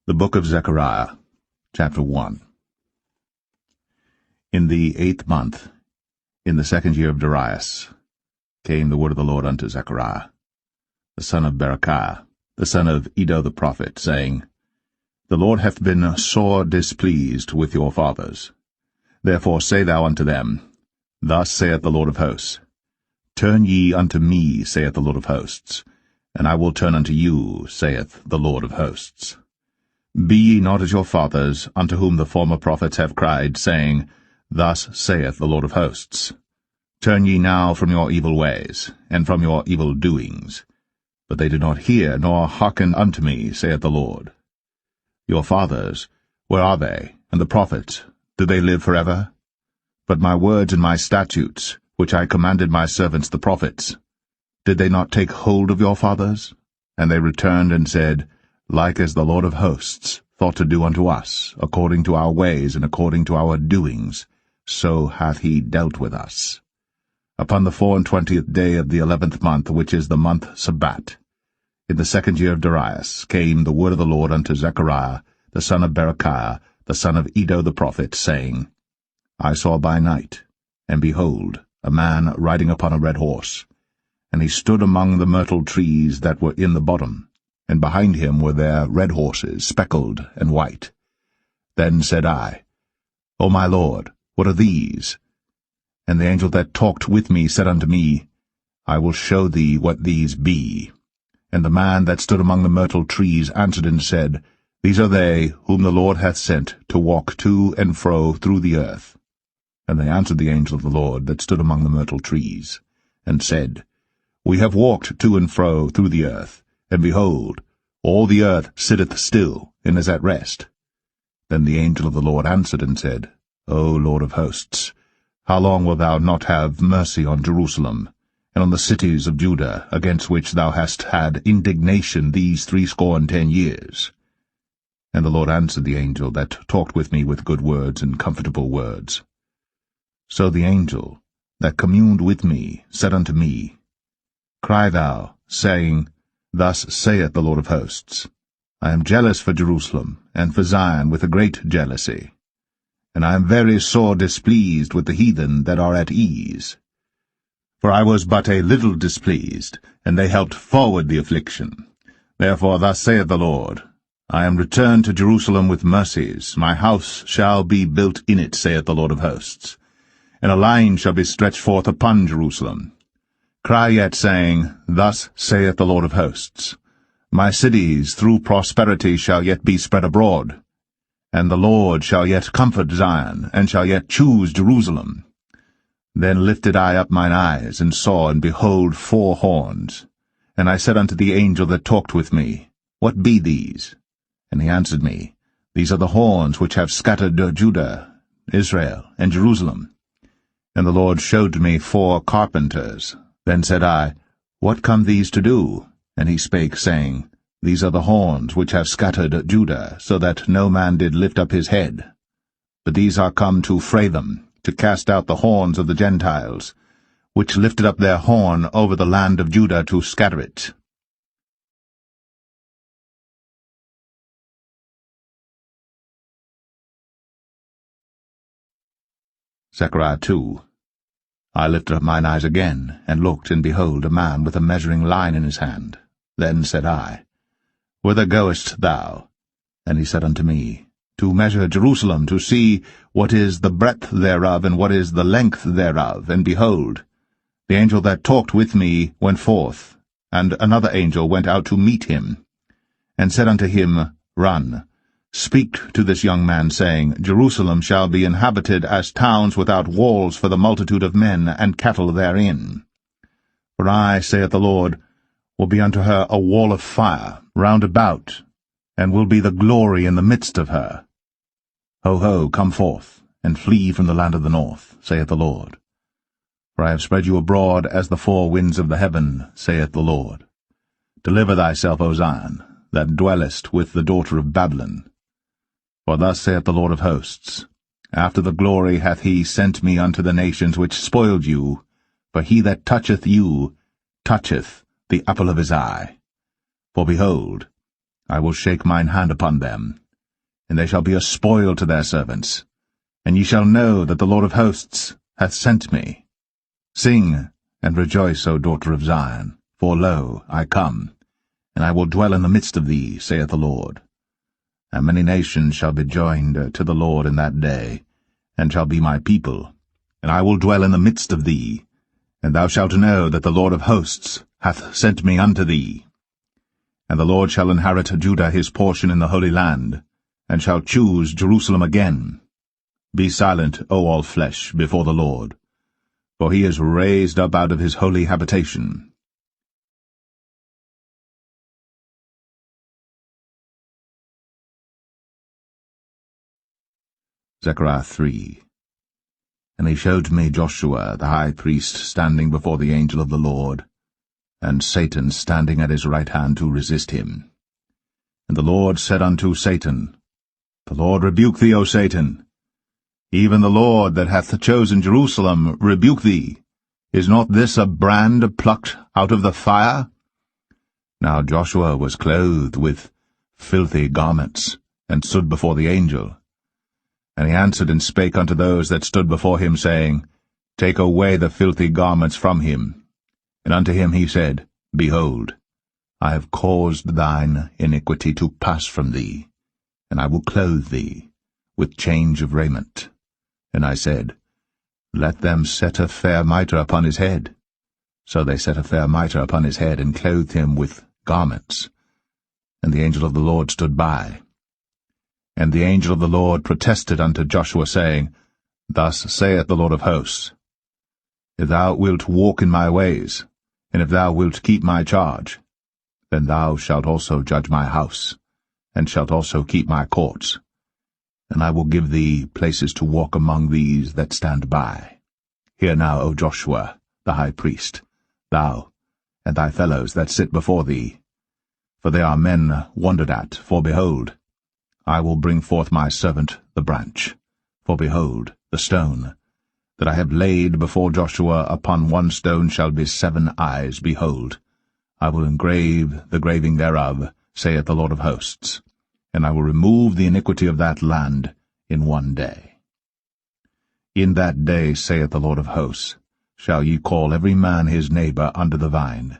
The Book of Zechariah, chapter 1. In the 8th month, in the 2nd year of Darius, came the word of the Lord unto Zechariah, the son of Berechiah, the son of Iddo the prophet, saying, The Lord hath been sore displeased with your fathers. Therefore say thou unto them, Thus saith the Lord of hosts, Turn ye unto me, saith the Lord of hosts, and I will turn unto you, saith the Lord of hosts. Be ye not as your fathers, unto whom the former prophets have cried, saying, Thus saith the Lord of hosts. Turn ye now from your evil ways, and from your evil doings. But they did not hear, nor hearken unto me, saith the Lord. Your fathers, where are they? And the prophets, do they live forever? But my words and my statutes, which I commanded my servants the prophets, did they not take hold of your fathers? And they returned and said, Like as the Lord of hosts thought to do unto us, according to our ways and according to our doings, so hath he dealt with us. Upon the 24th day of the 11th month, which is the month Sabbat, in the 2nd year of Darius, came the word of the Lord unto Zechariah, the son of Berechiah, the son of Iddo the prophet, saying, I saw by night, and behold, a man riding upon a red horse, and he stood among the myrtle trees that were in the bottom, and behind him were there red horses, speckled and white. Then said I, O my Lord, what are these? And the angel that talked with me said unto me, I will show thee what these be. And the man that stood among the myrtle trees answered and said, These are they whom the Lord hath sent to walk to and fro through the earth. And they answered the angel of the Lord that stood among the myrtle trees, and said, We have walked to and fro through the earth, and behold, all the earth sitteth still, and is at rest. Then the angel of the Lord answered and said, O Lord of hosts, how long wilt thou not have mercy on Jerusalem, and on the cities of Judah, against which thou hast had indignation these 60 years? And the Lord answered the angel that talked with me with good words and comfortable words. So the angel that communed with me said unto me, Cry thou, saying, Thus saith the Lord of hosts, I am jealous for Jerusalem, and for Zion with a great jealousy. And I am very sore displeased with the heathen that are at ease. For I was but a little displeased, and they helped forward the affliction. Therefore thus saith the Lord, I am returned to Jerusalem with mercies, my house shall be built in it, saith the Lord of hosts. And a line shall be stretched forth upon Jerusalem. Cry yet, saying, Thus saith the Lord of hosts, My cities through prosperity shall yet be spread abroad, and the Lord shall yet comfort Zion, and shall yet choose Jerusalem. Then lifted I up mine eyes, and saw, and behold 4 horns. And I said unto the angel that talked with me, What be these? And he answered me, These are the horns which have scattered Judah, Israel, and Jerusalem. And the Lord showed me 4 carpenters. Then said I, What come these to do? And he spake, saying, These are the horns which have scattered Judah, so that no man did lift up his head. But these are come to fray them, to cast out the horns of the Gentiles, which lifted up their horn over the land of Judah to scatter it. Zechariah 2. I lifted up mine eyes again, and looked, and behold, a man with a measuring line in his hand. Then said I, Whither goest thou? And he said unto me, To measure Jerusalem, to see what is the breadth thereof, and what is the length thereof. And behold, the angel that talked with me went forth, and another angel went out to meet him, and said unto him, Run, speak to this young man, saying, Jerusalem shall be inhabited as towns without walls for the multitude of men and cattle therein. For I, saith the Lord, will be unto her a wall of fire round about, and will be the glory in the midst of her. Ho, ho, come forth, and flee from the land of the north, saith the Lord. For I have spread you abroad as the 4 winds of the heaven, saith the Lord. Deliver thyself, O Zion, that dwellest with the daughter of Babylon. For thus saith the Lord of hosts, After the glory hath he sent me unto the nations which spoiled you, for he that toucheth you toucheth the apple of his eye. For behold, I will shake mine hand upon them, and they shall be a spoil to their servants. And ye shall know that the Lord of hosts hath sent me. Sing and rejoice, O daughter of Zion, for lo, I come, and I will dwell in the midst of thee, saith the Lord. And many nations shall be joined to the Lord in that day, and shall be my people, and I will dwell in the midst of thee, and thou shalt know that the Lord of hosts hath sent me unto thee. And the Lord shall inherit Judah his portion in the Holy Land, and shall choose Jerusalem again. Be silent, O all flesh, before the Lord, for he is raised up out of his holy habitation. Zechariah 3. And he showed me Joshua the high priest standing before the angel of the Lord, and Satan standing at his right hand to resist him. And the Lord said unto Satan, The Lord rebuke thee, O Satan. Even the Lord that hath chosen Jerusalem rebuke thee. Is not this a brand plucked out of the fire? Now Joshua was clothed with filthy garments, and stood before the angel. And he answered and spake unto those that stood before him, saying, Take away the filthy garments from him. And unto him he said, Behold, I have caused thine iniquity to pass from thee, and I will clothe thee with change of raiment. And I said, Let them set a fair mitre upon his head. So they set a fair mitre upon his head, and clothed him with garments. And the angel of the Lord stood by. And the angel of the Lord protested unto Joshua, saying, Thus saith the Lord of hosts, If thou wilt walk in my ways, and if thou wilt keep my charge, then thou shalt also judge my house, and shalt also keep my courts. And I will give thee places to walk among these that stand by. Hear now, O Joshua, the high priest, thou, and thy fellows that sit before thee. For they are men wondered at, for behold, I will bring forth my servant the branch. For behold, the stone that I have laid before Joshua upon one stone shall be 7 eyes. Behold, I will engrave the graving thereof, saith the Lord of hosts, and I will remove the iniquity of that land in one day. In that day, saith the Lord of hosts, shall ye call every man his neighbor under the vine,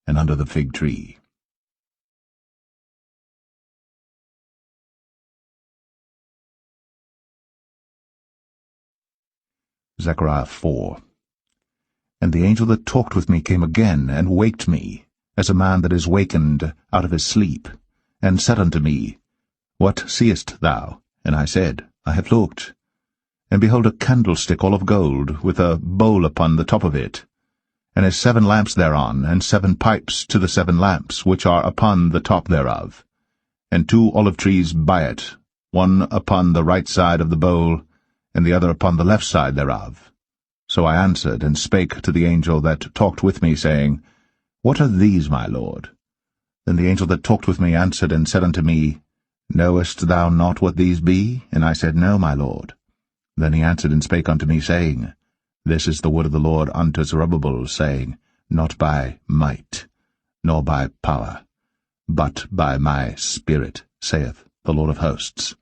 and under the fig tree. Zechariah 4. And the angel that talked with me came again, and waked me, as a man that is wakened out of his sleep, and said unto me, What seest thou? And I said, I have looked. And behold, a candlestick all of gold, with a bowl upon the top of it, and has 7 lamps thereon, and 7 pipes to the 7 lamps, which are upon the top thereof, and 2 olive trees by it, one upon the right side of the bowl, and the other upon the left side thereof. So I answered and spake to the angel that talked with me, saying, What are these, my lord? Then the angel that talked with me answered and said unto me, Knowest thou not what these be? And I said, No, my lord. Then he answered and spake unto me, saying, This is the word of the Lord unto Zerubbabel, saying, Not by might, nor by power, but by my Spirit, saith the Lord of hosts.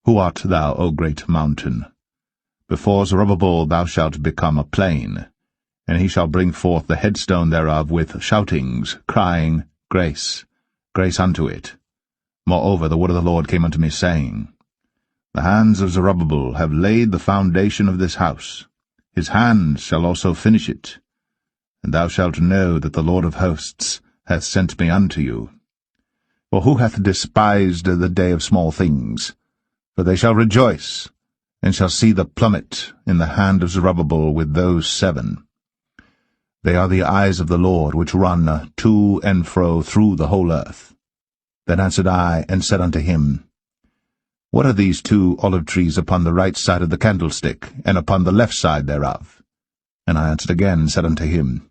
Who art thou, O great mountain? Before Zerubbabel thou shalt become a plain, and he shall bring forth the headstone thereof with shoutings, crying, Grace, grace unto it. Moreover the word of the Lord came unto me, saying, The hands of Zerubbabel have laid the foundation of this house. His hands shall also finish it. And thou shalt know that the Lord of hosts hath sent me unto you. For who hath despised the day of small things? For they shall rejoice, and shall see the plummet in the hand of Zerubbabel with those 7. They are the eyes of the Lord, which run to and fro through the whole earth. Then answered I, and said unto him, What are these 2 olive trees upon the right side of the candlestick, and upon the left side thereof? And I answered again, and said unto him,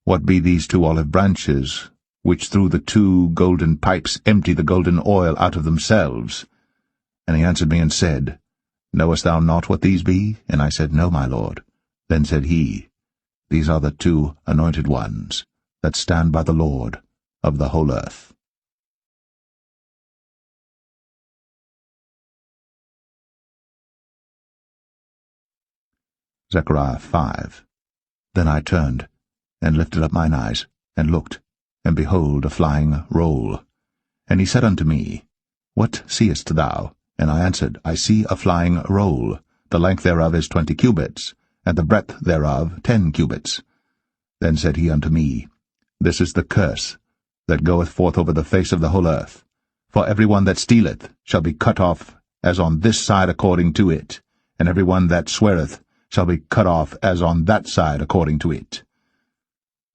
What be these 2 olive branches, which through the 2 golden pipes empty the golden oil out of themselves? And he answered me and said, Knowest thou not what these be? And I said, No, my lord. Then said he, These are the 2 anointed ones, that stand by the Lord of the whole earth. Zechariah 5. Then I turned, and lifted up mine eyes, and looked, and behold a flying roll. And he said unto me, What seest thou? And I answered, I see a flying roll. The length thereof is 20 cubits, and the breadth thereof 10 cubits. Then said he unto me, This is the curse that goeth forth over the face of the whole earth. For every one that stealeth shall be cut off as on this side according to it, and every one that sweareth shall be cut off as on that side according to it.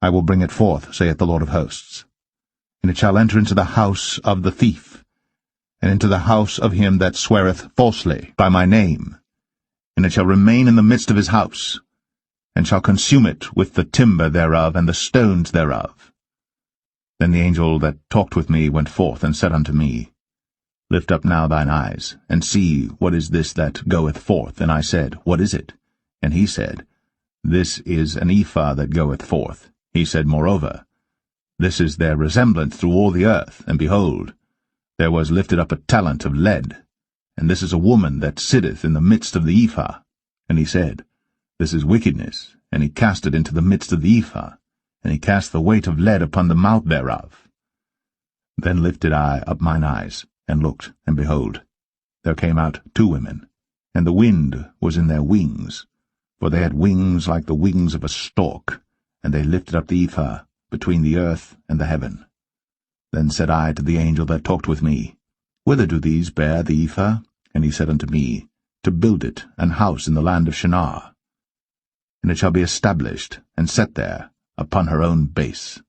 I will bring it forth, saith the Lord of hosts, and it shall enter into the house of the thief, and into the house of him that sweareth falsely by my name, and it shall remain in the midst of his house, and shall consume it with the timber thereof and the stones thereof. Then the angel that talked with me went forth and said unto me, Lift up now thine eyes, and see what is this that goeth forth. And I said, What is it? And he said, This is an ephah that goeth forth. He said moreover, This is their resemblance through all the earth, and behold, there was lifted up a talent of lead, and this is a woman that sitteth in the midst of the ephah. And he said, This is wickedness, and he cast it into the midst of the ephah, and he cast the weight of lead upon the mouth thereof. Then lifted I up mine eyes, and looked, and behold, there came out 2 women, and the wind was in their wings, for they had wings like the wings of a stork, and they lifted up the ephah between the earth and the heaven. Then said I to the angel that talked with me, Whither do these bear the ephah? And he said unto me, To build it an house in the land of Shinar. And it shall be established, and set there, upon her own base.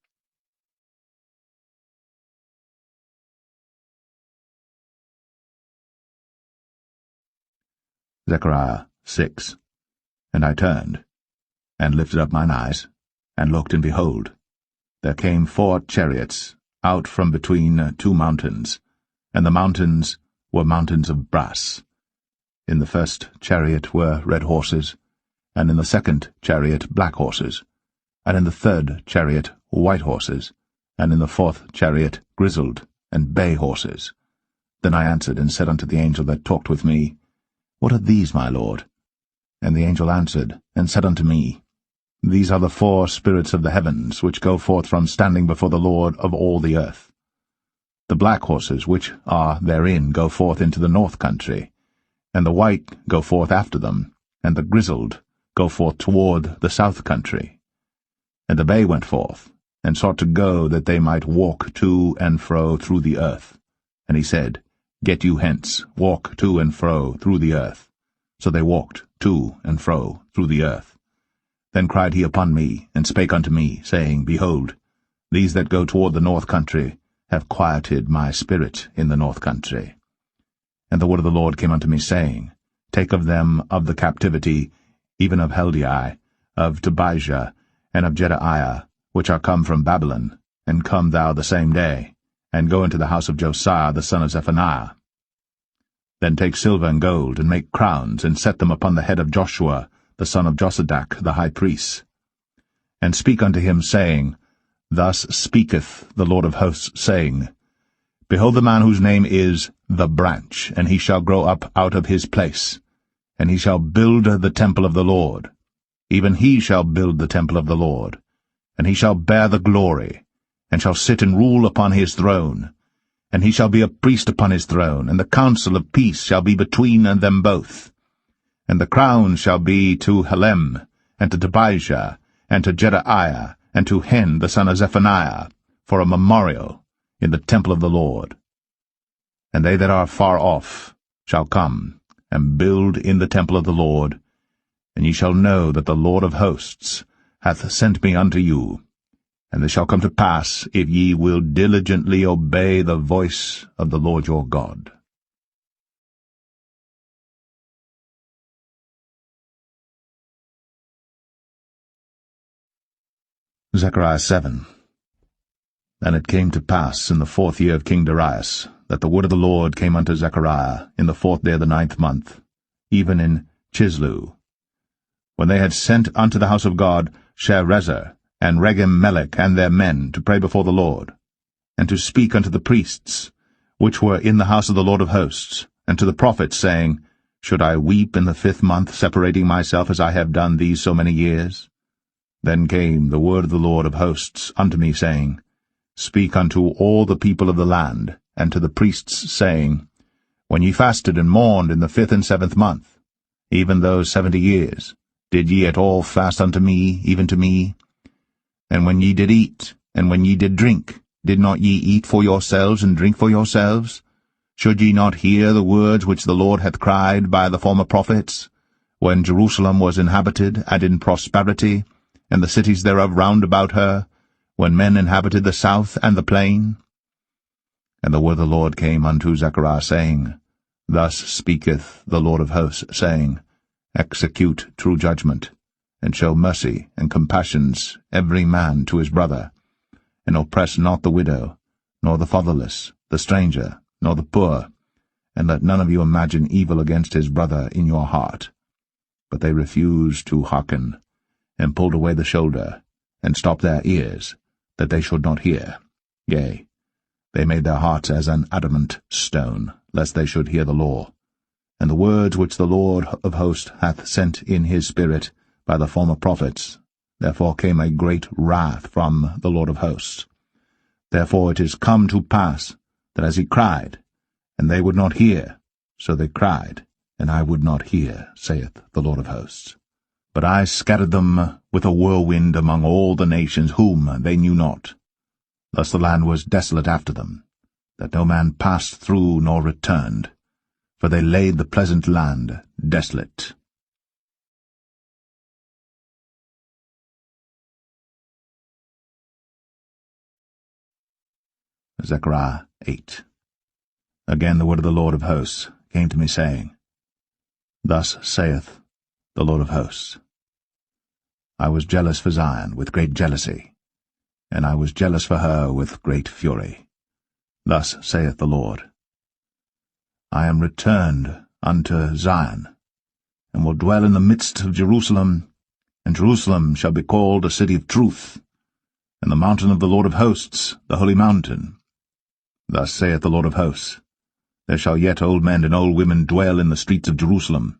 Zechariah 6. And I turned, and lifted up mine eyes, and looked, and behold, there came 4 chariots out from between 2 mountains, and the mountains were mountains of brass. In the first chariot were red horses, and in the second chariot black horses, and in the third chariot white horses, and in the fourth chariot grizzled and bay horses. Then I answered and said unto the angel that talked with me, What are these, my lord? And the angel answered and said unto me, These are the 4 spirits of the heavens, which go forth from standing before the Lord of all the earth. The black horses which are therein go forth into the north country, and the white go forth after them, and the grizzled go forth toward the south country. And the bay went forth, and sought to go that they might walk to and fro through the earth. And he said, Get you hence, walk to and fro through the earth. So they walked to and fro through the earth. Then cried he upon me, and spake unto me, saying, Behold, these that go toward the north country have quieted my spirit in the north country. And the word of the Lord came unto me, saying, Take of them of the captivity, even of Heldai, of Tobijah, and of Jedaiah, which are come from Babylon, and come thou the same day, and go into the house of Josiah the son of Zephaniah. Then take silver and gold, and make crowns, and set them upon the head of Joshua the son of Josadak the high priest. And speak unto him, saying, Thus speaketh the Lord of hosts, saying, Behold the man whose name is the Branch, and he shall grow up out of his place, and he shall build the temple of the Lord. Even he shall build the temple of the Lord, and he shall bear the glory, and shall sit and rule upon his throne. And he shall be a priest upon his throne, and the counsel of peace shall be between them both. And the crown shall be to Helem, and to Tobijah, and to Jedaiah, and to Hen the son of Zephaniah, for a memorial in the temple of the Lord. And they that are far off shall come, and build in the temple of the Lord, and ye shall know that the Lord of hosts hath sent me unto you. And this shall come to pass, if ye will diligently obey the voice of the Lord your God. Zechariah 7. And it came to pass in the 4th year of King Darius, that the word of the Lord came unto Zechariah in the 4th day of the 9th month, even in Chislu, when they had sent unto the house of God Sherezer and Regem-melech and their men to pray before the Lord, and to speak unto the priests, which were in the house of the Lord of hosts, and to the prophets, saying, Should I weep in the 5th month, separating myself as I have done these so many years? Then came the word of the Lord of hosts unto me, saying, Speak unto all the people of the land, and to the priests, saying, When ye fasted and mourned in the 5th and 7th month, even those 70 years, did ye at all fast unto me, even to me? And when ye did eat, and when ye did drink, did not ye eat for yourselves and drink for yourselves? Should ye not hear the words which the Lord hath cried by the former prophets, when Jerusalem was inhabited and in prosperity, and the cities thereof round about her, when men inhabited the south and the plain? And the word of the Lord came unto Zechariah, saying, Thus speaketh the Lord of hosts, saying, Execute true judgment, and show mercy and compassions every man to his brother, and oppress not the widow, nor the fatherless, the stranger, nor the poor, and let none of you imagine evil against his brother in your heart. But they refused to hearken, and pulled away the shoulder, and stopped their ears, that they should not hear. Yea, they made their hearts as an adamant stone, lest they should hear the law. And the words which the Lord of hosts hath sent in his Spirit by the former prophets, therefore came a great wrath from the Lord of hosts. Therefore it is come to pass, that as he cried, and they would not hear, so they cried, and I would not hear, saith the Lord of hosts. But I scattered them with a whirlwind among all the nations whom they knew not. Thus the land was desolate after them, that no man passed through nor returned, for they laid the pleasant land desolate. Zechariah 8. Again the word of the Lord of hosts came to me, saying, Thus saith the Lord of hosts, I was jealous for Zion with great jealousy, and I was jealous for her with great fury. Thus saith the Lord, I am returned unto Zion, and will dwell in the midst of Jerusalem, and Jerusalem shall be called a city of truth, and the mountain of the Lord of hosts, the holy mountain. Thus saith the Lord of hosts, There shall yet old men and old women dwell in the streets of Jerusalem,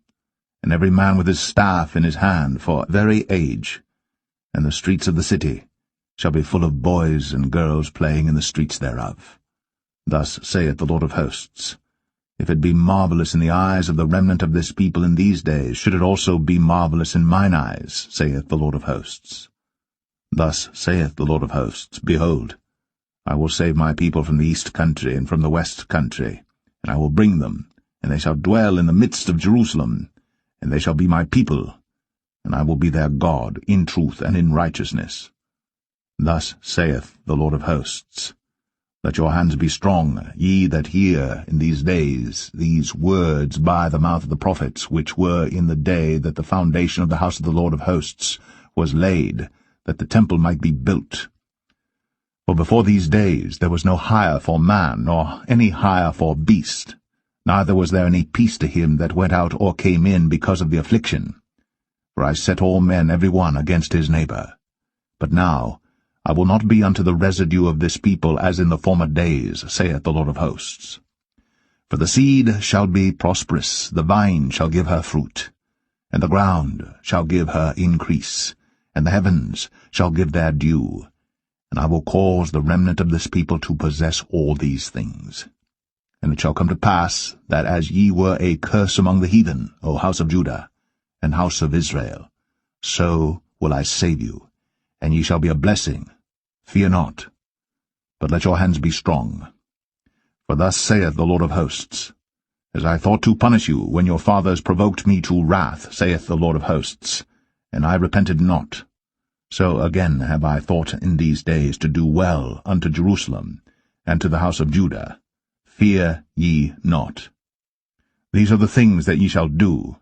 and every man with his staff in his hand for very age, and the streets of the city shall be full of boys and girls playing in the streets thereof. Thus saith the Lord of hosts, If it be marvelous in the eyes of the remnant of this people in these days, should it also be marvelous in mine eyes, saith the Lord of hosts. Thus saith the Lord of hosts, Behold, I will save my people from the east country and from the west country, and I will bring them, and they shall dwell in the midst of Jerusalem, and they shall be my people, and I will be their God in truth and in righteousness. Thus saith the Lord of hosts, Let your hands be strong, ye that hear in these days these words by the mouth of the prophets, which were in the day that the foundation of the house of the Lord of hosts was laid, that the temple might be built. For before these days there was no hire for man, nor any hire for beast, neither was there any peace to him that went out or came in because of the affliction. For I set all men every one against his neighbor. But now I will not be unto the residue of this people as in the former days, saith the Lord of hosts. For the seed shall be prosperous, the vine shall give her fruit, and the ground shall give her increase, and the heavens shall give their dew, and I will cause the remnant of this people to possess all these things. And it shall come to pass, that as ye were a curse among the heathen, O house of Judah, and house of Israel, so will I save you, and ye shall be a blessing. Fear not, but let your hands be strong. For thus saith the Lord of hosts, As I thought to punish you when your fathers provoked me to wrath, saith the Lord of hosts, and I repented not, so again have I thought in these days to do well unto Jerusalem, and to the house of Judah. Fear ye not. These are the things that ye shall do.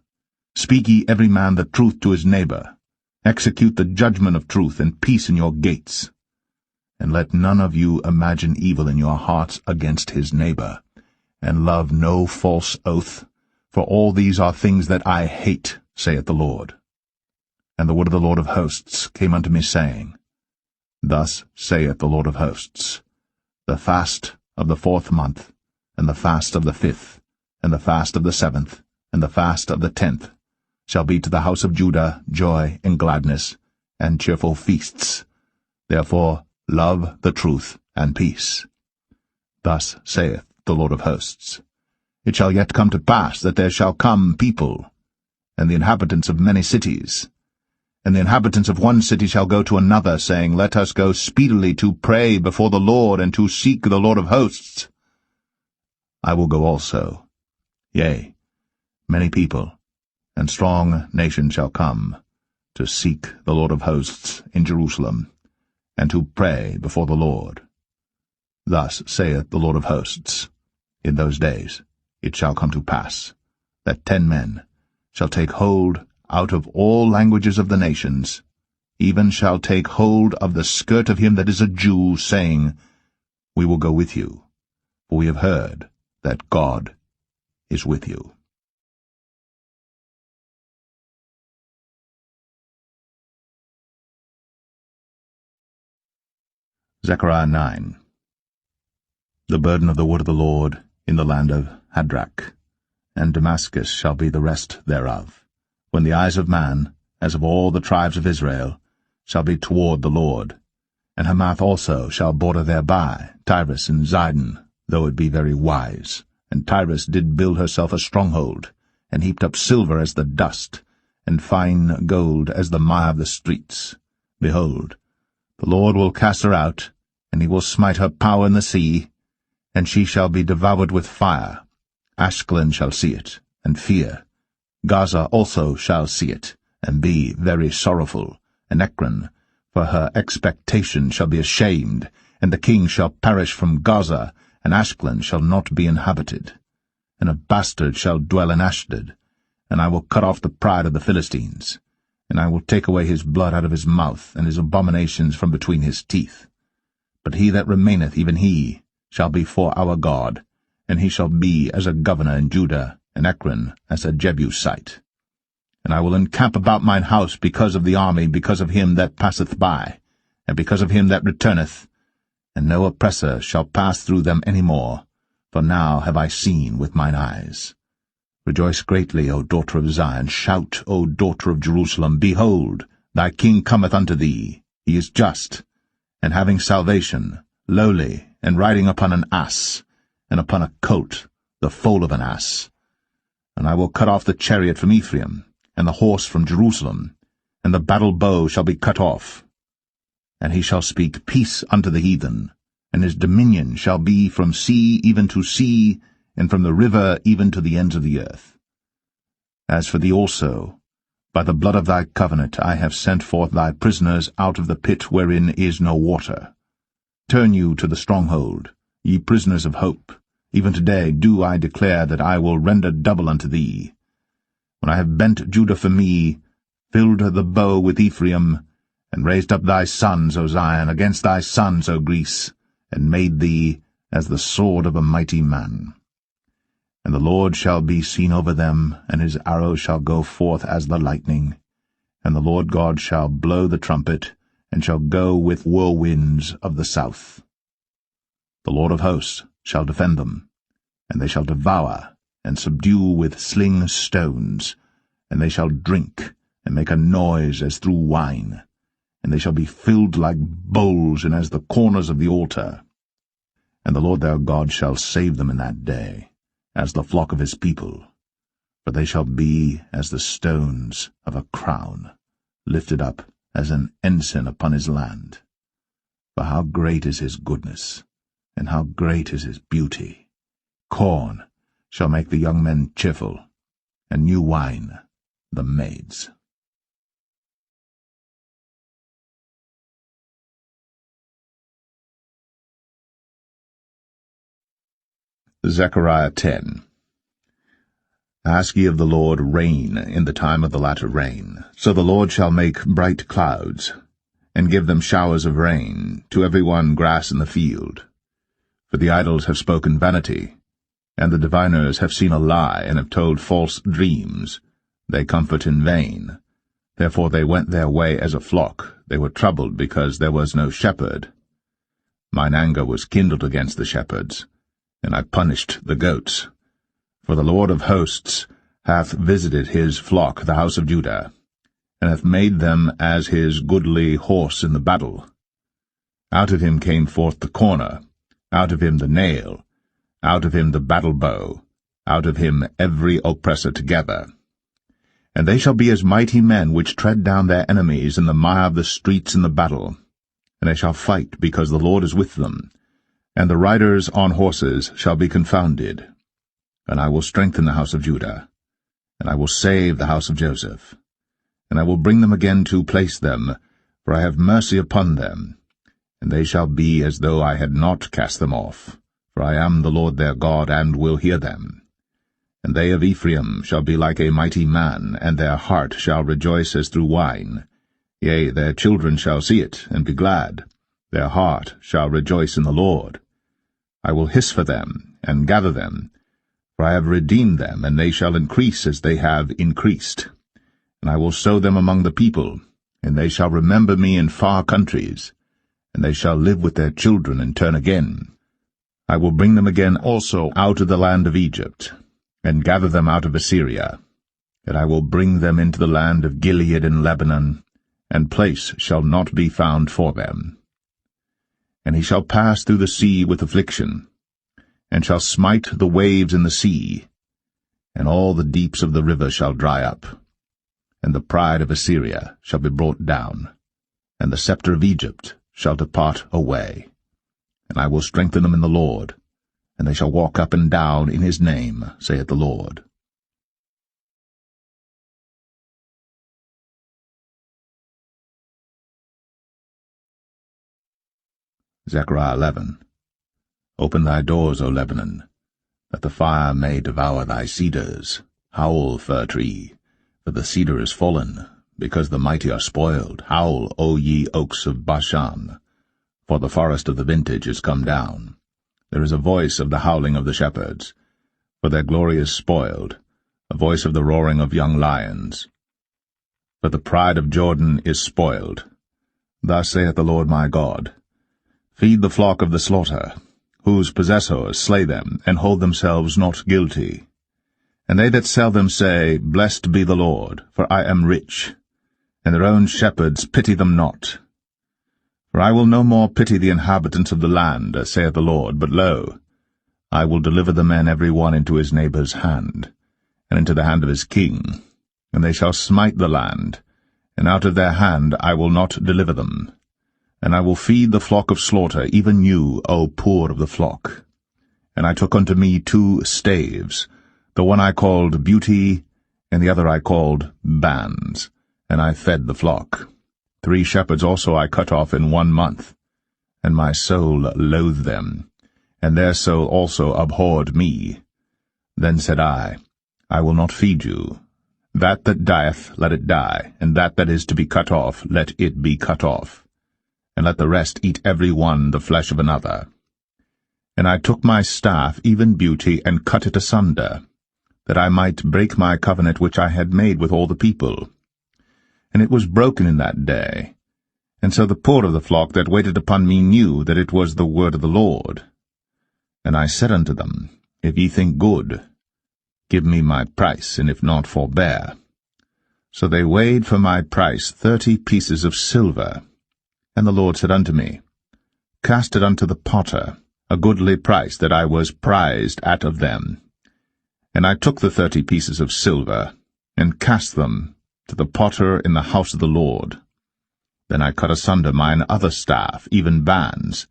Speak ye every man the truth to his neighbor. Execute the judgment of truth, and peace in your gates. And let none of you imagine evil in your hearts against his neighbor, and love no false oath, for all these are things that I hate, saith the Lord. And the word of the Lord of hosts came unto me, saying, Thus saith the Lord of hosts, The fast of the 4th month, and the fast of the 5th, and the fast of the 7th, and the fast of the 10th shall be to the house of Judah joy and gladness, and cheerful feasts. Therefore love the truth and peace. Thus saith the Lord of hosts, It shall yet come to pass that there shall come people, and the inhabitants of many cities, and the inhabitants of one city shall go to another, saying, Let us go speedily to pray before the Lord, and to seek the Lord of hosts. I will go also. Yea, many people and strong nations shall come to seek the Lord of hosts in Jerusalem, and to pray before the Lord. Thus saith the Lord of hosts, In those days it shall come to pass, that 10 men shall take hold out of all languages of the nations, even shall take hold of the skirt of him that is a Jew, saying, We will go with you, for we have heard that God is with you. Zechariah 9. The burden of the word of the Lord in the land of Hadrach, and Damascus shall be the rest thereof, when the eyes of man, as of all the tribes of Israel, shall be toward the Lord. And Hamath also shall border thereby, Tyrus and Zidon, though it be very wise. And Tyrus did build herself a stronghold, and heaped up silver as the dust, and fine gold as the mire of the streets. Behold, the Lord will cast her out, and he will smite her power in the sea, and she shall be devoured with fire. Ashkelon shall see it, and fear. Gaza also shall see it, and be very sorrowful, and Ekron, for her expectation, shall be ashamed, and the king shall perish from Gaza, and Ashkelon shall not be inhabited. And a bastard shall dwell in Ashdod, and I will cut off the pride of the Philistines, and I will take away his blood out of his mouth, and his abominations from between his teeth. But he that remaineth, even he, shall be for our God, and he shall be as a governor in Judah, and Ekron as a Jebusite. And I will encamp about mine house because of the army, because of him that passeth by, and because of him that returneth, and no oppressor shall pass through them any more, for now have I seen with mine eyes. Rejoice greatly, O daughter of Zion, shout, O daughter of Jerusalem, Behold, thy king cometh unto thee, he is just, and having salvation, lowly, and riding upon an ass, and upon a colt, the foal of an ass. And I will cut off the chariot from Ephraim, and the horse from Jerusalem, and the battle bow shall be cut off. And he shall speak peace unto the heathen, and his dominion shall be from sea even to sea, and from the river even to the ends of the earth. As for thee also, by the blood of thy covenant I have sent forth thy prisoners out of the pit wherein is no water. Turn you to the stronghold, ye prisoners of hope. Even today do I declare that I will render double unto thee. When I have bent Judah for me, filled the bow with Ephraim, and raised up thy sons, O Zion, against thy sons, O Greece, and made thee as the sword of a mighty man. And the Lord shall be seen over them, and his arrow shall go forth as the lightning, and the Lord God shall blow the trumpet, and shall go with whirlwinds of the south. The Lord of hosts shall defend them, and they shall devour, and subdue with sling stones, and they shall drink, and make a noise as through wine, and they shall be filled like bowls, and as the corners of the altar. And the Lord their God shall save them in that day, as the flock of his people, for they shall be as the stones of a crown, lifted up as an ensign upon his land. For how great is his goodness, and how great is his beauty! Corn shall make the young men cheerful, and new wine the maids. Zechariah 10. Ask ye of the Lord rain in the time of the latter rain. So the Lord shall make bright clouds, and give them showers of rain, to every one grass in the field. For the idols have spoken vanity, and the diviners have seen a lie, and have told false dreams. They comfort in vain. Therefore they went their way as a flock. They were troubled because there was no shepherd. Mine anger was kindled against the shepherds, and I punished the goats. For the Lord of hosts hath visited his flock, the house of Judah, and hath made them as his goodly horse in the battle. Out of him came forth the corner, out of him the nail, out of him the battle bow, out of him every oppressor together. And they shall be as mighty men which tread down their enemies in the mire of the streets in the battle. And they shall fight, because the Lord is with them, and the riders on horses shall be confounded. And I will strengthen the house of Judah, and I will save the house of Joseph. And I will bring them again to place them, for I have mercy upon them. And they shall be as though I had not cast them off, for I am the Lord their God, and will hear them. And they of Ephraim shall be like a mighty man, and their heart shall rejoice as through wine. Yea, their children shall see it, and be glad. Their heart shall rejoice in the Lord. I will hiss for them, and gather them, for I have redeemed them, and they shall increase as they have increased. And I will sow them among the people, and they shall remember me in far countries, and they shall live with their children and turn again. I will bring them again also out of the land of Egypt, and gather them out of Assyria. And I will bring them into the land of Gilead and Lebanon, and place shall not be found for them. And he shall pass through the sea with affliction, and shall smite the waves in the sea, and all the deeps of the river shall dry up. And the pride of Assyria shall be brought down, and the scepter of Egypt shall depart away. And I will strengthen them in the Lord, and they shall walk up and down in his name, saith the Lord. Zechariah 11. Open thy doors, O Lebanon, that the fire may devour thy cedars. Howl, fir tree, for the cedar is fallen, because the mighty are spoiled. Howl, O ye oaks of Bashan, for the forest of the vintage is come down. There is a voice of the howling of the shepherds, for their glory is spoiled, a voice of the roaring of young lions. For the pride of Jordan is spoiled. Thus saith the Lord my God, Feed the flock of the slaughter, whose possessors slay them, and hold themselves not guilty. And they that sell them say, Blessed be the Lord, for I am rich, and their own shepherds pity them not. For I will no more pity the inhabitants of the land, saith the Lord, but lo, I will deliver the men every one into his neighbour's hand, and into the hand of his king, and they shall smite the land, and out of their hand I will not deliver them. And I will feed the flock of slaughter, even you, O poor of the flock. And I took unto me 2 staves, the one I called Beauty, and the other I called Bands, and I fed the flock. 3 shepherds also I cut off in 1 month, and my soul loathed them, and their soul also abhorred me. Then said I will not feed you. That dieth, let it die, and that is to be cut off, let it be cut off. And let the rest eat every one the flesh of another. And I took my staff, even Beauty, and cut it asunder, that I might break my covenant which I had made with all the people. And it was broken in that day. And so the poor of the flock that waited upon me knew that it was the word of the Lord. And I said unto them, If ye think good, give me my price, and if not, forbear. So they weighed for my price 30 pieces of silver. And the Lord said unto me, Cast it unto the potter, a goodly price that I was prized at of them. And I took the 30 pieces of silver, and cast them to the potter in the house of the Lord. Then I cut asunder mine other staff, even Bands,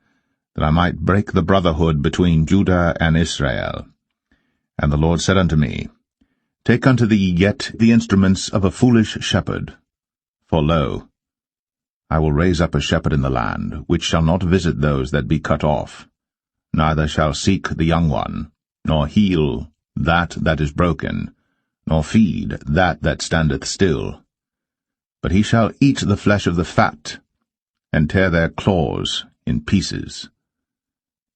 that I might break the brotherhood between Judah and Israel. And the Lord said unto me, Take unto thee yet the instruments of a foolish shepherd. For lo, I will raise up a shepherd in the land, which shall not visit those that be cut off, neither shall seek the young one, nor heal that is broken, nor feed that standeth still. But he shall eat the flesh of the fat, and tear their claws in pieces.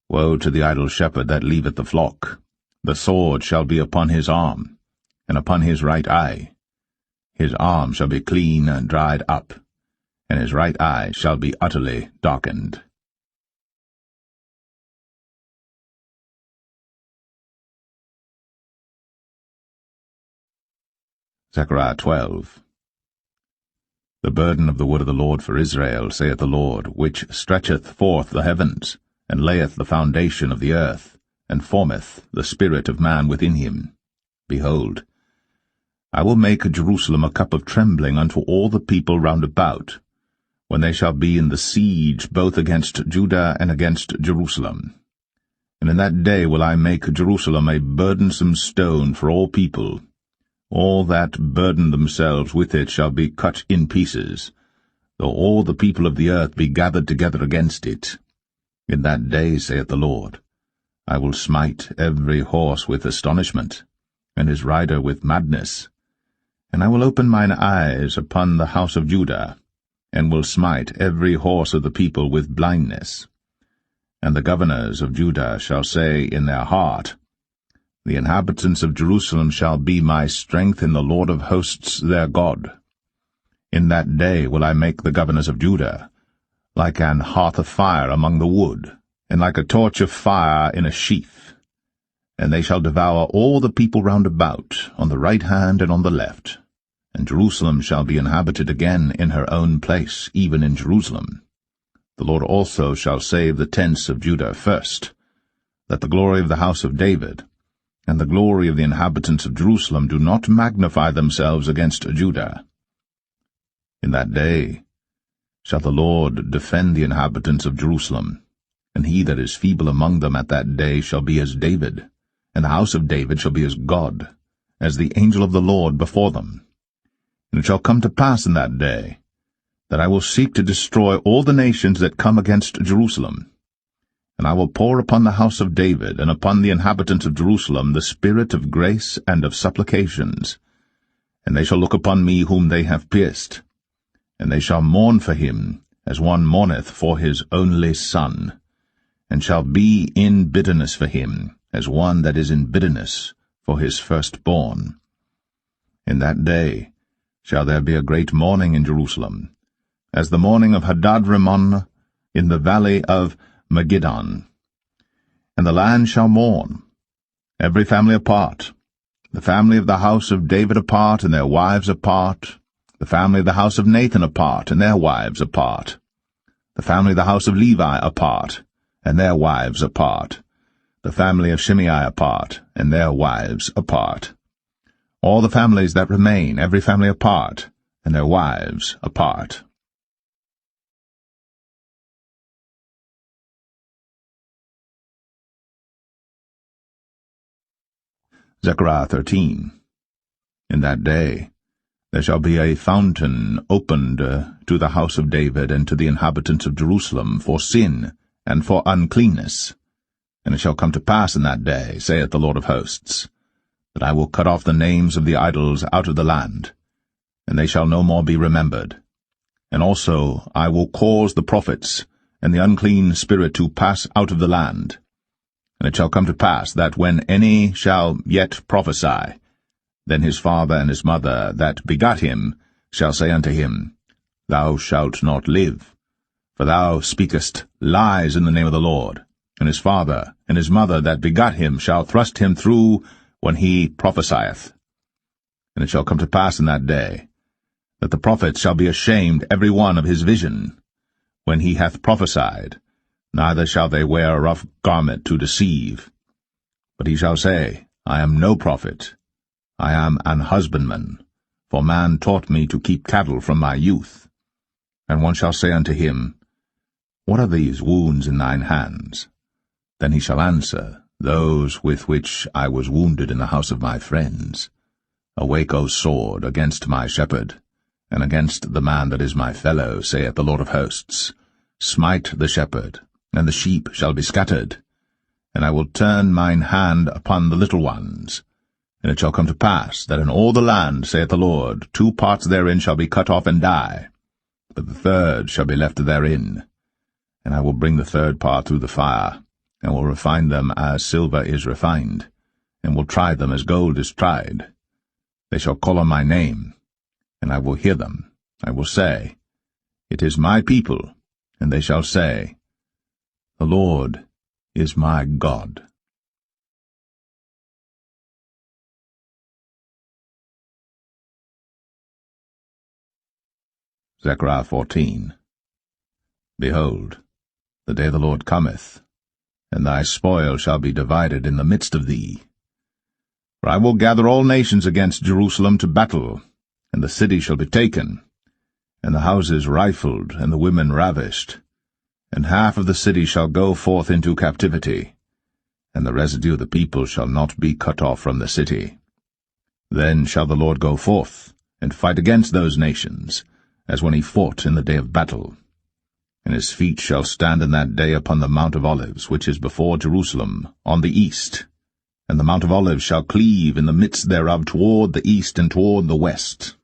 Woe to the idle shepherd that leaveth the flock! The sword shall be upon his arm, and upon his right eye. His arm shall be clean and dried up, and his right eye shall be utterly darkened. Zechariah 12. The burden of the word of the Lord for Israel, saith the Lord, which stretcheth forth the heavens, and layeth the foundation of the earth, and formeth the spirit of man within him. Behold, I will make Jerusalem a cup of trembling unto all the people round about, when they shall be in the siege both against Judah and against Jerusalem. And in that day will I make Jerusalem a burdensome stone for all people. All that burden themselves with it shall be cut in pieces, though all the people of the earth be gathered together against it. In that day, saith the Lord, I will smite every horse with astonishment, and his rider with madness. And I will open mine eyes upon the house of Judah, and will smite every horse of the people with blindness. And the governors of Judah shall say in their heart, The inhabitants of Jerusalem shall be my strength in the Lord of hosts their God. In that day will I make the governors of Judah like an hearth of fire among the wood, and like a torch of fire in a sheath. And they shall devour all the people round about, on the right hand and on the left. And Jerusalem shall be inhabited again in her own place, even in Jerusalem. The Lord also shall save the tents of Judah first, that the glory of the house of David and the glory of the inhabitants of Jerusalem do not magnify themselves against Judah. In that day shall the Lord defend the inhabitants of Jerusalem, and he that is feeble among them at that day shall be as David, and the house of David shall be as God, as the angel of the Lord before them. And it shall come to pass in that day, that I will seek to destroy all the nations that come against Jerusalem. And I will pour upon the house of David and upon the inhabitants of Jerusalem the spirit of grace and of supplications. And they shall look upon me whom they have pierced, and they shall mourn for him, as one mourneth for his only son, and shall be in bitterness for him, as one that is in bitterness for his firstborn. In that day shall there be a great mourning in Jerusalem, as the mourning of Hadad-rimmon in the valley of Megiddon. And the land shall mourn, every family apart, the family of the house of David apart, and their wives apart, the family of the house of Nathan apart, and their wives apart, the family of the house of Levi apart, and their wives apart, the family of Shimei apart, and their wives apart. All the families that remain, every family apart, and their wives apart. Zechariah 13. In that day there shall be a fountain opened to the house of David and to the inhabitants of Jerusalem for sin and for uncleanness. And it shall come to pass in that day, saith the Lord of hosts, that I will cut off the names of the idols out of the land, and they shall no more be remembered. And also I will cause the prophets and the unclean spirit to pass out of the land. And it shall come to pass that when any shall yet prophesy, then his father and his mother that begot him shall say unto him, Thou shalt not live, for thou speakest lies in the name of the Lord. And his father and his mother that begot him shall thrust him through when he prophesieth. And it shall come to pass in that day, that the prophets shall be ashamed every one of his vision, when he hath prophesied, neither shall they wear a rough garment to deceive. But he shall say, I am no prophet, I am an husbandman, for man taught me to keep cattle from my youth. And one shall say unto him, What are these wounds in thine hands? Then he shall answer, Those with which I was wounded in the house of my friends. Awake, O sword, against my shepherd, and against the man that is my fellow, saith the Lord of hosts. Smite the shepherd, and the sheep shall be scattered. And I will turn mine hand upon the little ones. And it shall come to pass, that in all the land, saith the Lord, 2 parts therein shall be cut off and die, but the third shall be left therein. And I will bring the third part through the fire, and will refine them as silver is refined, and will try them as gold is tried. They shall call on my name, and I will hear them. I will say, It is my people, and they shall say, The Lord is my God. Zechariah 14. Behold, the day of the Lord cometh, and thy spoil shall be divided in the midst of thee. For I will gather all nations against Jerusalem to battle, and the city shall be taken, and the houses rifled, and the women ravished, and half of the city shall go forth into captivity, and the residue of the people shall not be cut off from the city. Then shall the Lord go forth, and fight against those nations, as when he fought in the day of battle. And his feet shall stand in that day upon the Mount of Olives, which is before Jerusalem, on the east. And the Mount of Olives shall cleave in the midst thereof toward the east and toward the west.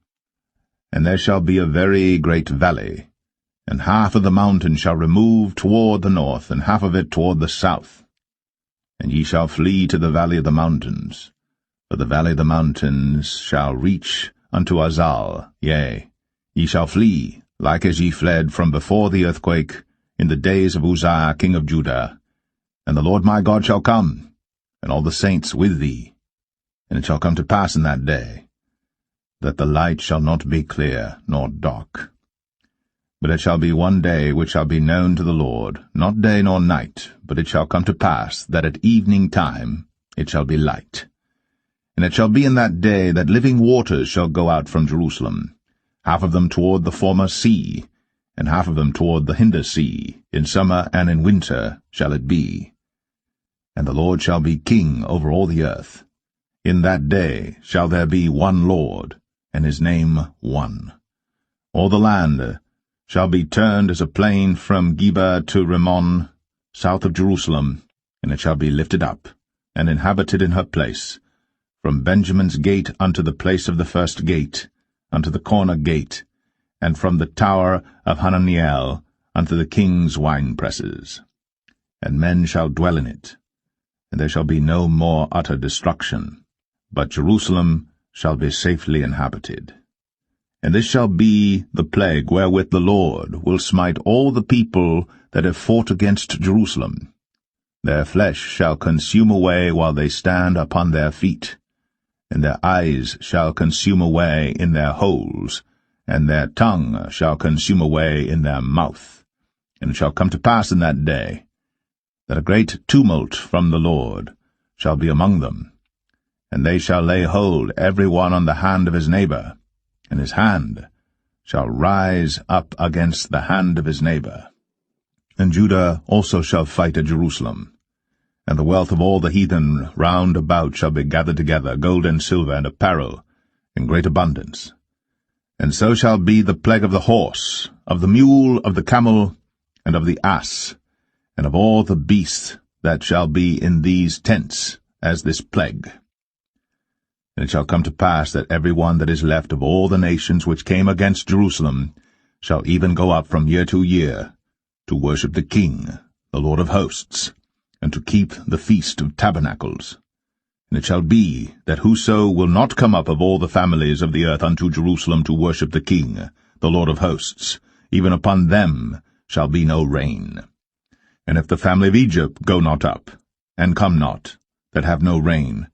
And there shall be a very great valley, and half of the mountain shall remove toward the north, and half of it toward the south. And ye shall flee to the valley of the mountains, for the valley of the mountains shall reach unto Azal, yea, ye shall flee, like as ye fled from before the earthquake in the days of Uzziah king of Judah. And the Lord my God shall come, and all the saints with thee. And it shall come to pass in that day, that the light shall not be clear nor dark. But it shall be one day which shall be known to the Lord, not day nor night, but it shall come to pass that at evening time it shall be light. And it shall be in that day that living waters shall go out from Jerusalem, half of them toward the former sea, and half of them toward the hinder sea. In summer and in winter shall it be. And the Lord shall be king over all the earth. In that day shall there be one Lord, and his name one. All the land shall be turned as a plain from Geba to Rimmon, south of Jerusalem, and it shall be lifted up, and inhabited in her place, from Benjamin's gate unto the place of the first gate, unto the corner gate, and from the tower of Hananiel unto the king's winepresses. And men shall dwell in it, and there shall be no more utter destruction, but Jerusalem shall be safely inhabited. And this shall be the plague wherewith the Lord will smite all the people that have fought against Jerusalem. Their flesh shall consume away while they stand upon their feet, and their eyes shall consume away in their holes, and their tongue shall consume away in their mouth. And it shall come to pass in that day, that a great tumult from the Lord shall be among them, and they shall lay hold every one on the hand of his neighbor, and his hand shall rise up against the hand of his neighbor. And Judah also shall fight at Jerusalem, and the wealth of all the heathen round about shall be gathered together, gold and silver and apparel, in great abundance. And so shall be the plague of the horse, of the mule, of the camel, and of the ass, and of all the beasts that shall be in these tents, as this plague. And it shall come to pass that every one that is left of all the nations which came against Jerusalem shall even go up from year to year to worship the King, the Lord of hosts, and to keep the Feast of Tabernacles. And it shall be that whoso will not come up of all the families of the earth unto Jerusalem to worship the King, the Lord of hosts, even upon them shall be no rain. And if the family of Egypt go not up, and come not, that have no rain,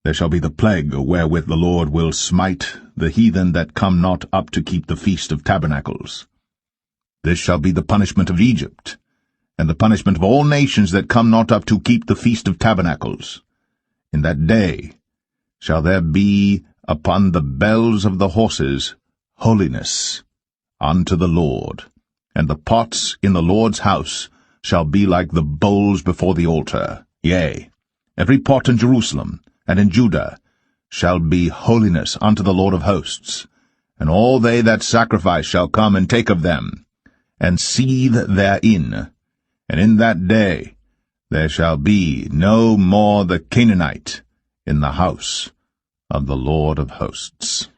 there shall be the plague wherewith the Lord will smite the heathen that come not up to keep the Feast of Tabernacles. This shall be the punishment of Egypt, and the punishment of all nations that come not up to keep the Feast of Tabernacles. In that day shall there be upon the bells of the horses holiness unto the Lord, and the pots in the Lord's house shall be like the bowls before the altar. Yea, every pot in Jerusalem and in Judah shall be holiness unto the Lord of hosts, and all they that sacrifice shall come and take of them, and seethe therein. And in that day there shall be no more the Canaanite in the house of the Lord of hosts.